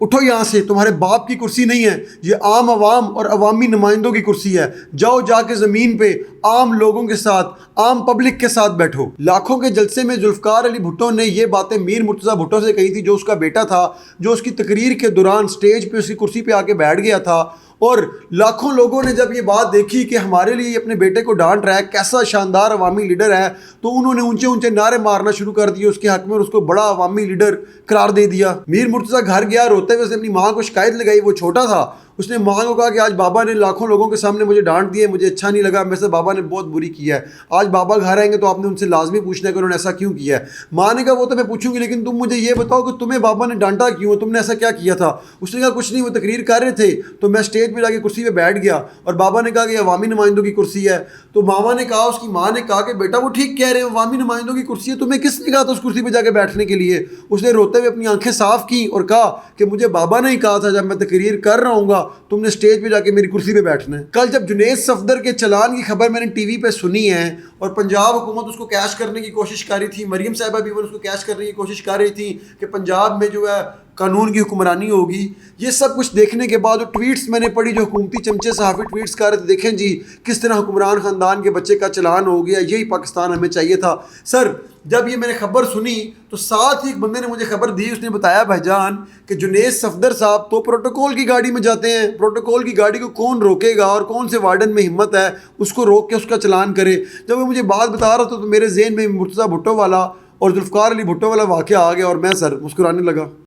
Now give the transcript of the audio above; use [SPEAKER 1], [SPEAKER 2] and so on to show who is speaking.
[SPEAKER 1] اٹھو یہاں سے، تمہارے باپ کی کرسی نہیں ہے، یہ عام عوام اور عوامی نمائندوں کی کرسی ہے، جاؤ جا کے زمین پہ عام لوگوں کے ساتھ، عام پبلک کے ساتھ بیٹھو۔ لاکھوں کے جلسے میں ذوالفقار علی بھٹو نے یہ باتیں میر مرتضیٰ بھٹو سے کہی تھی، جو اس کا بیٹا تھا، جو اس کی تقریر کے دوران سٹیج پہ اس کی کرسی پہ آ کے بیٹھ گیا تھا، اور لاکھوں لوگوں نے جب یہ بات دیکھی کہ ہمارے لیے یہ اپنے بیٹے کو ڈانٹ رہا ہے، کیسا شاندار عوامی لیڈر ہے، تو انہوں نے اونچے اونچے نعرے مارنا شروع کر دیے اس کے حق میں اور اس کو بڑا عوامی لیڈر قرار دے دیا۔ میر مرتضیٰ گھر گیا، روتے ہوئے اس نے اپنی ماں کو شکایت لگائی، وہ چھوٹا تھا، اس نے ماں کو کہا کہ آج بابا نے لاکھوں لوگوں کے سامنے مجھے ڈانٹ دی ہے، مجھے اچھا نہیں لگا، میرے سے بابا نے بہت بری کی ہے، آج بابا گھر آئیں گے تو آپ نے ان سے لازمی پوچھنا ہے کہ انہوں نے ایسا کیوں کیا ہے۔ ماں نے کہا وہ تو میں پوچھوں گی، لیکن تم مجھے یہ بتاؤ کہ تمہیں بابا نے ڈانٹا کیوں، تم نے ایسا کیا کیا تھا؟ اس نے کہا کچھ نہیں، وہ تقریر کر رہے تھے تو میں اسٹیج پہ جا کے کرسی پہ بیٹھ گیا، اور بابا نے کہا کہ یہ عوامی نمائندوں کی کرسی ہے، تو ماما نے کہا، اس کی ماں نے کہا کہ بیٹا وہ ٹھیک کہہ رہے ہیں، عوامی نمائندوں کی کرسی ہے، تمہیں کس نے کہا تھا اس کرسی پہ جا کے بیٹھنے کے لیے؟ اس نے روتے ہوئے اپنی آنکھیں صاف کی اور کہا کہ مجھے بابا نے ہی کہا تھا جب میں تقریر کر رہا ہوں گا تم نے اسٹیج پہ جا کے میری کرسی پہ بیٹھنا ہے۔ کل جب جنید صفدر کے چلان کی خبر میں نے ٹی وی پہ سنی ہے اور پنجاب حکومت اس کو کیش کرنے کی کوشش کر رہی تھی، مریم صاحبہ بھی اس کو کیش کرنے کی کوشش کر رہی تھی کہ پنجاب میں جو ہے قانون کی حکمرانی ہوگی، یہ سب کچھ دیکھنے کے بعد جو ٹویٹس میں نے پڑھی، جو حکومتی چمچے صحافی ٹویٹس کر رہے تھے، دیکھیں جی کس طرح حکمران خاندان کے بچے کا چلان ہو گیا، یہی پاکستان ہمیں چاہیے تھا۔ سر جب یہ میں نے خبر سنی تو ساتھ ہی ایک بندے نے مجھے خبر دی، اس نے بتایا بھائی جان کہ جنید صفدر صاحب تو پروٹوکول کی گاڑی میں جاتے ہیں، پروٹوکول کی گاڑی کو کون روکے گا اور کون سے وارڈن میں ہمت ہے اس کو روک کے اس کا چلان کرے۔ جب وہ مجھے بات بتا رہا تھا تو میرے ذہن میں مرتضیٰ بھٹو والا اور ذوالفقار علی بھٹو والا واقعہ آ گیا اور میں سر مسکرانے لگا۔